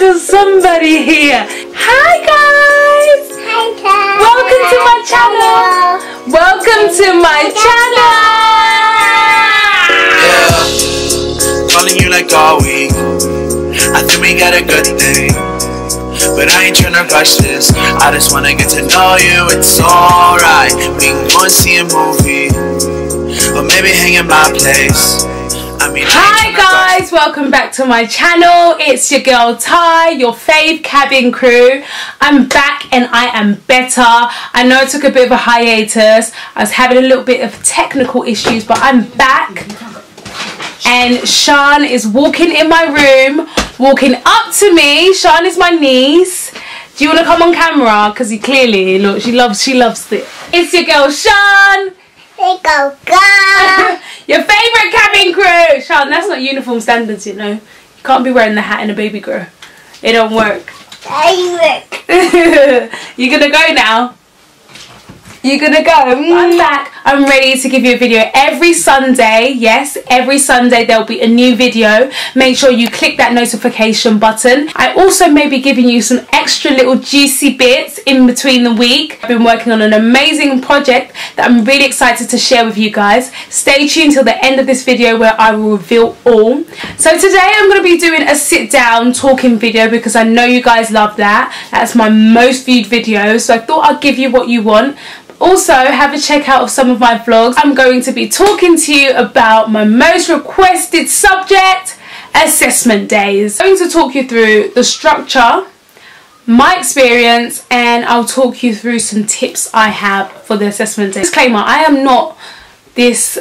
there's somebody here. Hi guys! Hi guys! Welcome to my channel! Welcome to my channel! Yeah, calling you like all week. I think we got a good thing, but I ain't tryna rush this. I just wanna get to know you. It's alright. We can go and see a movie, or maybe hang in my place. Hi guys, welcome back to my channel. It's your girl Ty, your fave cabin crew. I'm back and I am better. I know I took a bit of a hiatus. I was having a little bit of technical issues, but I'm back. And Sean is walking in my room, walking up to me. Sean is my niece. Do you want to come on camera? Because he clearly, look, she loves it. It's your girl Sean. Go. Your favourite cabin crew! Sean, that's not uniform standards, you know. You can't be wearing the hat and a baby girl. It don't work. You're gonna go now? You're gonna go? I'm back. I'm ready to give you a video every Sunday. Yes, every Sunday there'll be a new video. Make sure you click that notification button. I also may be giving you some extra little juicy bits in between the week. I've been working on an amazing project that I'm really excited to share with you guys. Stay tuned till the end of this video where I will reveal all. So today I'm going to be doing a sit down talking video because I know you guys love that. That's my most viewed video, so I thought I'd give you what you want. Also, have a check out of some of my vlogs. I'm going to be talking to you about my most requested subject, assessment days. I'm going to talk you through the structure, my experience, and I'll talk you through some tips I have for the assessment day. Disclaimer, I am not this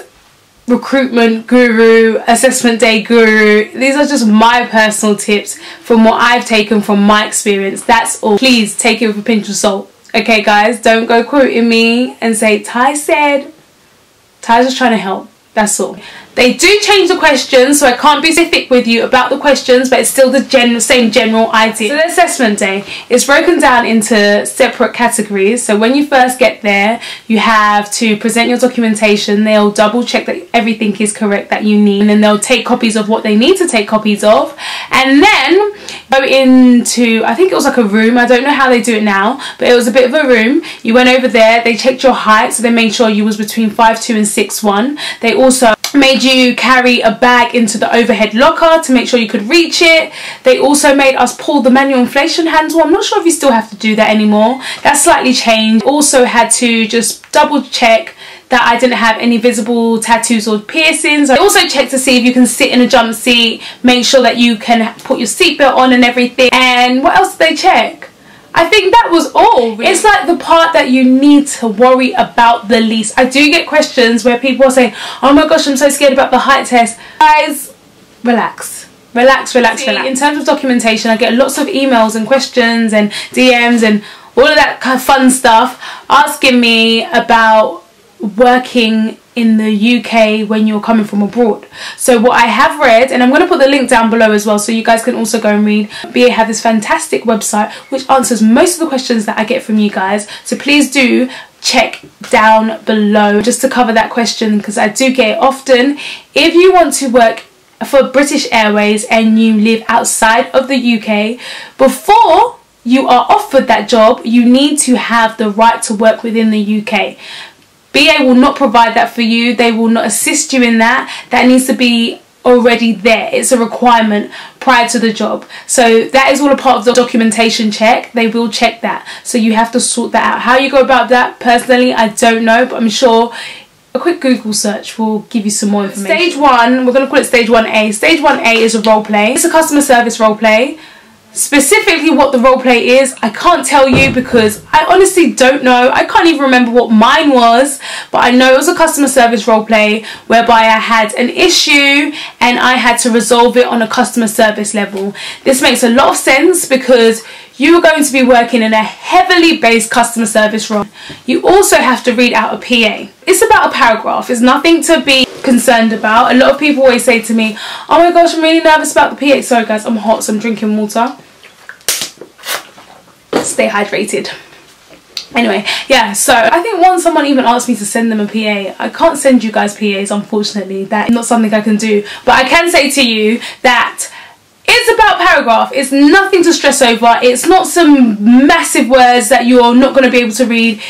recruitment guru, assessment day guru. These are just my personal tips from what I've taken from my experience. That's all. Please take it with a pinch of salt. Okay guys, don't go quoting me and say Ty said. Ty's just trying to help, that's all. They do change the questions, so I can't be specific with you about the questions, but it's still the same general idea. So the assessment day is broken down into separate categories. So when you first get there, you have to present your documentation. They'll double check that everything is correct that you need, and then they'll take copies of what they need to take copies of, and then go into, I think it was like a room, I don't know how they do it now, but it was a bit of a room. You went over there, they checked your height, so they made sure you was between 5'2" and 6'1". They also made you carry a bag into the overhead locker to make sure you could reach it. They also made us pull the manual inflation handle. I'm not sure if you still have to do that anymore. That's slightly changed. Also had to just double check that I didn't have any visible tattoos or piercings. I also checked to see if you can sit in a jump seat, make sure that you can put your seatbelt on and everything. And what else did they check? I think that was all. Really. It's like the part that you need to worry about the least. I do get questions where people are saying, oh my gosh, I'm so scared about the height test. Guys, relax. Relax. In terms of documentation, I get lots of emails and questions and DMs and all of that kind of fun stuff asking me about working in the UK when you're coming from abroad. So what I have read, and I'm going to put the link down below as well so you guys can also go and read. BA have this fantastic website which answers most of the questions that I get from you guys, so please do check down below just to cover that question because I do get it often. If you want to work for British Airways and you live outside of the UK, before you are offered that job you need to have the right to work within the UK. BA will not provide that for you. They will not assist you in that. That needs to be already there. It's a requirement prior to the job. So that is all a part of the documentation check. They will check that. So you have to sort that out. How you go about that, personally, I don't know, but I'm sure a quick Google search will give you some more information. Stage 1, we're going to call it Stage 1A. Stage 1A is a role play. It's a customer service role play. Specifically what the role play is, I can't tell you because I honestly don't know. I can't even remember what mine was, but I know it was a customer service role play whereby I had an issue and I had to resolve it on a customer service level. This makes a lot of sense because you are going to be working in a heavily based customer service role. You also have to read out a PA. It's about a paragraph. It's nothing to be concerned about. A lot of people always say to me, oh my gosh, I'm really nervous about the PA. Sorry guys, I'm hot, so I'm drinking water. Stay hydrated. Anyway, yeah, so I think once someone even asked me to send them a PA, I can't send you guys PAs, unfortunately. That's not something I can do. But I can say to you that it's about paragraph. It's nothing to stress over. It's not some massive words that you're not going to be able to read.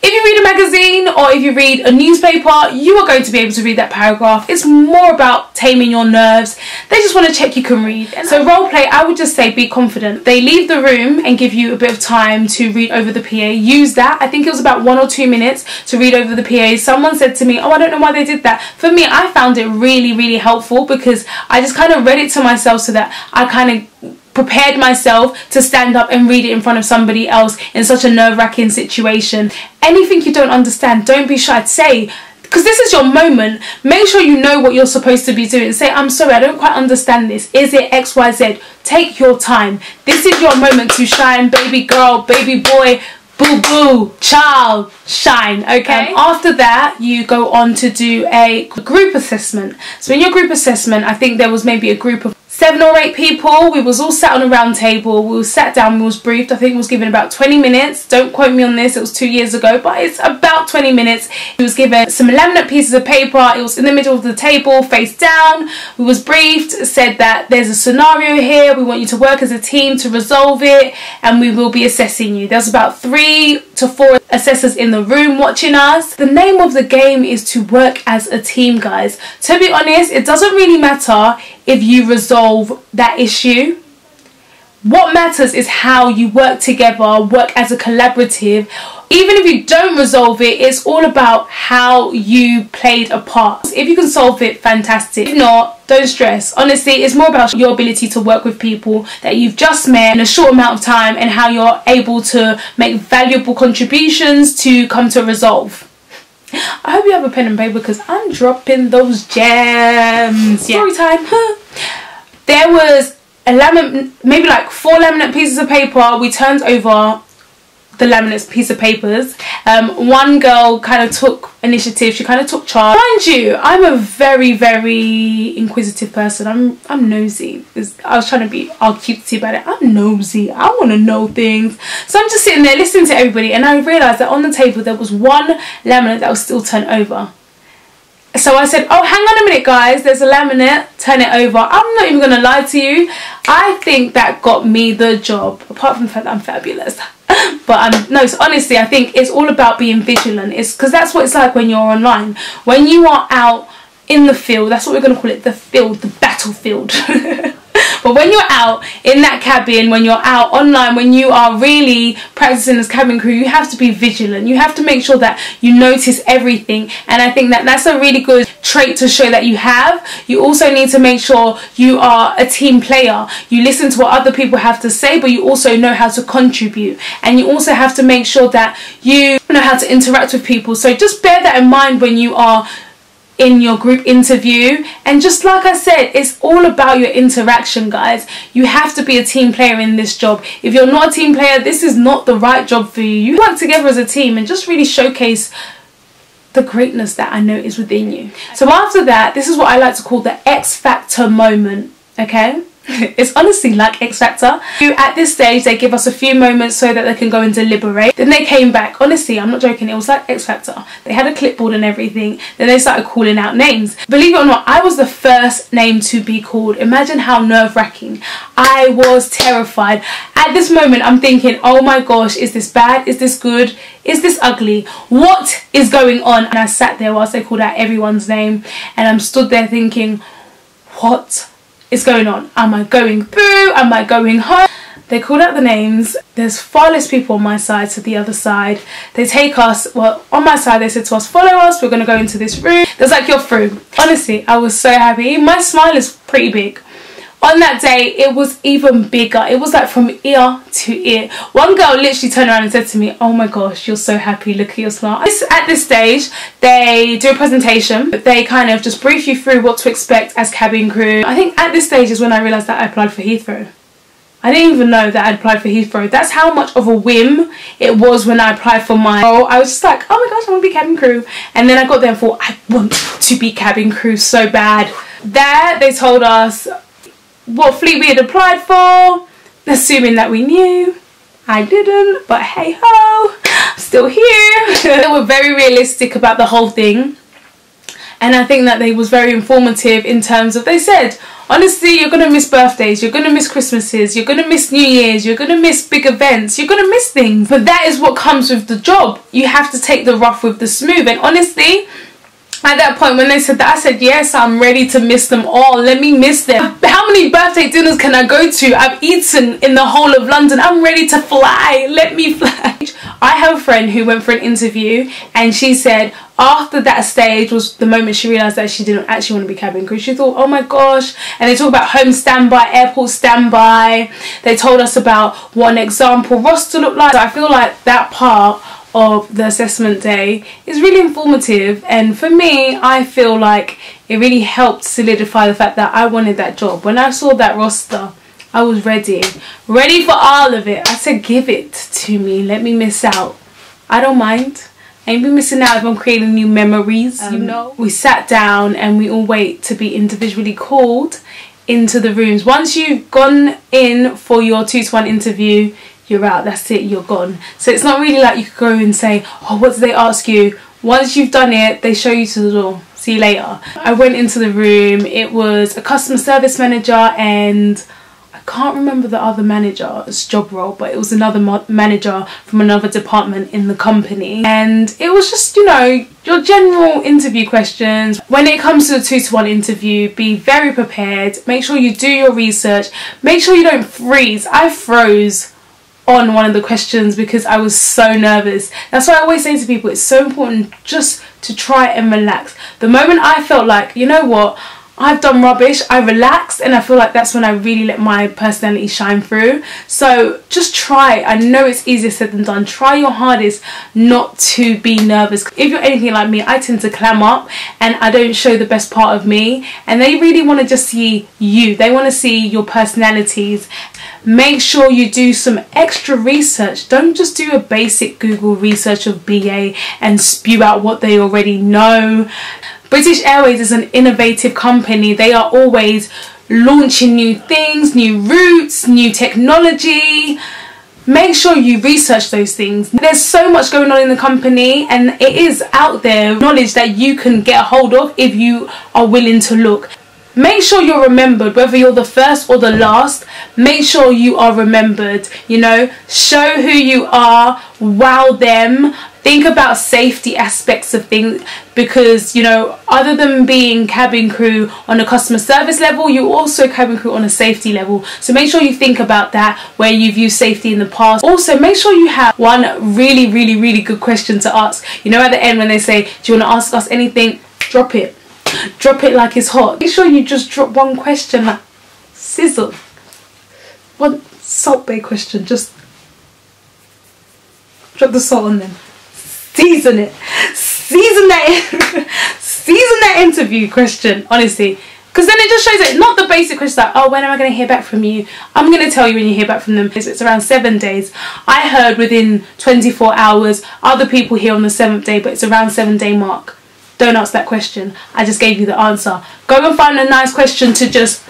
If you read a magazine or if you read a newspaper, you are going to be able to read that paragraph. It's more about taming your nerves. They just want to check you can read. So role play, I would just say be confident. They leave the room and give you a bit of time to read over the PA. Use that. I think it was about 1 or 2 minutes to read over the PA. Someone said to me, oh, I don't know why they did that. For me, I found it really, really helpful because I just kind of read it to myself so that I kind of prepared myself to stand up and read it in front of somebody else in such a nerve-wracking situation. Anything you don't understand, don't be shy to say, because this is your moment. Make sure you know what you're supposed to be doing. Say, I'm sorry, I don't quite understand this. Is it XYZ? Take your time. This is your moment to shine, baby girl, baby boy, boo boo, child, shine. Okay, after that you go on to do a group assessment. So in your group assessment, I think there was maybe a group of 7 or 8 people. We was all sat on a round table. We was sat down, we was briefed. I think it was given about 20 minutes. Don't quote me on this, it was 2 years ago, but it's about 20 minutes. We was given some laminate pieces of paper. It was in the middle of the table, face down. We was briefed, said that there's a scenario here. We want you to work as a team to resolve it, and we will be assessing you. There's about 3 to 4 assessors in the room watching us. The name of the game is to work as a team, guys. To be honest, it doesn't really matter if you resolve that issue. What matters is how you work together, work as a collaborative. Even if you don't resolve it, it's all about how you played a part. If you can solve it, fantastic. If not, don't stress. Honestly, it's more about your ability to work with people that you've just met in a short amount of time and how you're able to make valuable contributions to come to a resolve. I hope you have a pen and paper because I'm dropping those gems. Yeah. Story time. There was a laminate, maybe like 4 laminate pieces of paper. We turned over the laminate piece of papers. One girl kind of took initiative. She kind of took charge. Mind you, I'm a very, very inquisitive person. I'm nosy. I was trying to be all cutesy about it. I'm nosy. I want to know things. So I'm just sitting there listening to everybody, and I realised that on the table there was 1 laminate that was still turned over. So I said, oh, hang on a minute, guys, there's a laminate, turn it over. I'm not even going to lie to you. I think that got me the job, apart from the fact that I'm fabulous. But no, so honestly, I think it's all about being vigilant. It's because that's what it's like when you're online. When you are out in the field, that's what we're going to call it, the field, the battlefield. But when you're out in that cabin, when you're out online, when you are really practicing as cabin crew, you have to be vigilant. You have to make sure that you notice everything. And I think that that's a really good trait to show that you have. You also need to make sure you are a team player. You listen to what other people have to say, but you also know how to contribute. And you also have to make sure that you know how to interact with people. So just bear that in mind when you are in your group interview. And just like I said, it's all about your interaction, guys. You have to be a team player in this job. If you're not a team player, this is not the right job for you. You work together as a team and just really showcase the greatness that I know is within you. So after that, this is what I like to call the X Factor moment, okay? It's honestly like X Factor. At this stage, they give us a few moments so that they can go and deliberate. Then they came back. Honestly, I'm not joking. It was like X Factor. They had a clipboard and everything. Then they started calling out names. Believe it or not, I was the first name to be called. Imagine how nerve-wracking. I was terrified. At this moment, I'm thinking, oh my gosh, is this bad? Is this good? Is this ugly? What is going on? And I sat there whilst they called out everyone's name. And I'm stood there thinking, what is going on? Am I going through? Am I going home? They called out the names. There's far less people on my side to the other side. They take us, well, on my side they said to us, follow us, we're going to go into this room. There's like, you're through. Honestly, I was so happy. My smile is pretty big. On that day, it was even bigger. It was like from ear to ear. One girl literally turned around and said to me, oh my gosh, you're so happy, look at your smile. At this stage, they do a presentation. They kind of just brief you through what to expect as cabin crew. I think at this stage is when I realised that I applied for Heathrow. I didn't even know that I'd applied for Heathrow. That's how much of a whim it was when I applied for my role. I was just like, oh my gosh, I want to be cabin crew. And then I got there and thought, I want to be cabin crew so bad. There, they told us what fleet we had applied for, assuming that we knew. I didn't, but hey ho, I'm still here. They were very realistic about the whole thing. and I think that they was very informative in terms of, they said, honestly, you're going to miss birthdays, you're going to miss Christmases, you're going to miss New Year's, you're going to miss big events, you're going to miss things. But that is what comes with the job. You have to take the rough with the smooth. And honestly, at that point when they said that, I said, yes, I'm ready to miss them all. Let me miss them. How many birthday dinners can I go to? I've eaten in the whole of London. I'm ready to fly. Let me fly. I have a friend who went for an interview, and she said after that stage was the moment she realised that she didn't actually want to be cabin crew. She thought, oh my gosh. And they talk about home standby, airport standby. They told us about what an example roster looked like. So I feel like that part of the assessment day is really informative, and for me, I feel like it really helped solidify the fact that I wanted that job. When I saw that roster, I was ready for all of it. I said, give it to me, let me miss out. I don't mind. I ain't been missing out if I'm creating new memories, you know. We sat down and we all wait to be individually called into the rooms. Once you've gone in for your 2-to-1 interview, you're out, that's it, you're gone. So it's not really like you could go and say, oh, what do they ask you? Once you've done it, they show you to the door. See you later. I went into the room, it was a customer service manager, and I can't remember the other manager's job role, but it was another manager from another department in the company. And it was just, you know, your general interview questions. When it comes to the 2-to-1 interview, be very prepared. Make sure you do your research. Make sure you don't freeze. I froze on one of the questions because I was so nervous. That's why I always say to people, it's so important just to try and relax. The moment I felt like, you know what, I've done rubbish, I relaxed, and I feel like that's when I really let my personality shine through. So just try. I know it's easier said than done. Try your hardest not to be nervous. If you're anything like me, I tend to clam up and I don't show the best part of me, and they really want to just see you. They want to see your personalities. Make sure you do some extra research. Don't just do a basic Google research of BA and spew out what they already know. British Airways is an innovative company. They are always launching new things, new routes, new technology. Make sure you research those things. There's so much going on in the company, and it is out there, knowledge that you can get a hold of if you are willing to look. Make sure you're remembered, whether you're the first or the last. Make sure you are remembered, you know. Show who you are, wow them. Think about safety aspects of things, because, you know, other than being cabin crew on a customer service level, you're also cabin crew on a safety level. So make sure you think about that, where you've used safety in the past. Also, make sure you have one really good question to ask. You know, at the end when they say, do you want to ask us anything? Drop it. Drop it like it's hot. Make sure you just drop one question, like sizzle. One Salt Bay question, just drop the salt on them. Season it. Season that interview question, honestly. Because then it just shows it, not the basic question like, oh, when am I going to hear back from you? I'm going to tell you when you hear back from them. It's around 7 days. I heard within 24 hours. Other people hear on the 7th day, but it's around 7-day mark. Don't ask that question. I just gave you the answer. Go and find a nice question to just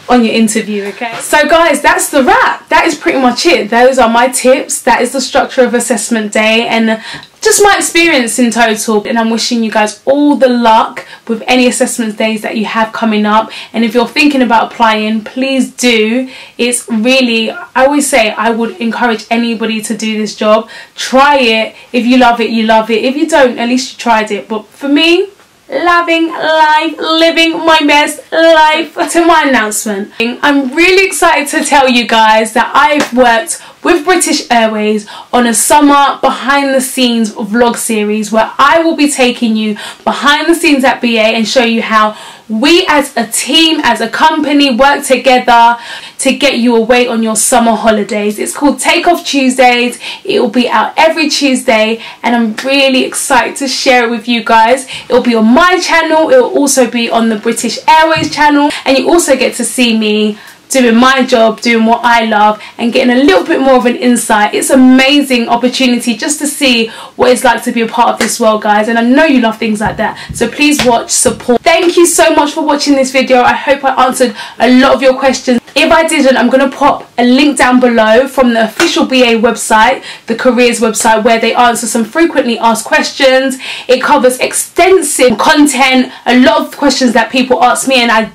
on your interview, okay? So guys, that's the wrap. That is pretty much it. Those are my tips. That is the structure of assessment day and just my experience in total. And I'm wishing you guys all the luck with any assessment days that you have coming up. And if you're thinking about applying, please do. It's really, I always say, I would encourage anybody to do this job. Try it. If you love it, you love it. If you don't, at least you tried it. But for me, loving life, living my best life. To my announcement, I'm really excited to tell you guys that I've worked with British Airways on a summer behind the scenes vlog series where I will be taking you behind the scenes at BA and show you how we as a team, as a company, work together to get you away on your summer holidays. It's called Take Off Tuesdays. It will be out every Tuesday and I'm really excited to share it with you guys. It will be on my channel. It will also be on the British Airways channel, and you also get to see me doing my job, doing what I love, and getting a little bit more of an insight. It's an amazing opportunity just to see what it's like to be a part of this world, guys, and I know you love things like that, so please watch, support. Thank you so much for watching this video. I hope I answered a lot of your questions. If I didn't, I'm going to pop a link down below from the official BA website, the careers website, where they answer some frequently asked questions. It covers extensive content, a lot of questions that people ask me and I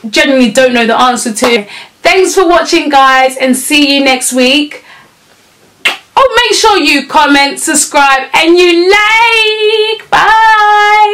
genuinely don't know the answer to. Thanks for watching, guys, and see you next week. Oh, make sure you comment, subscribe, and you like. Bye.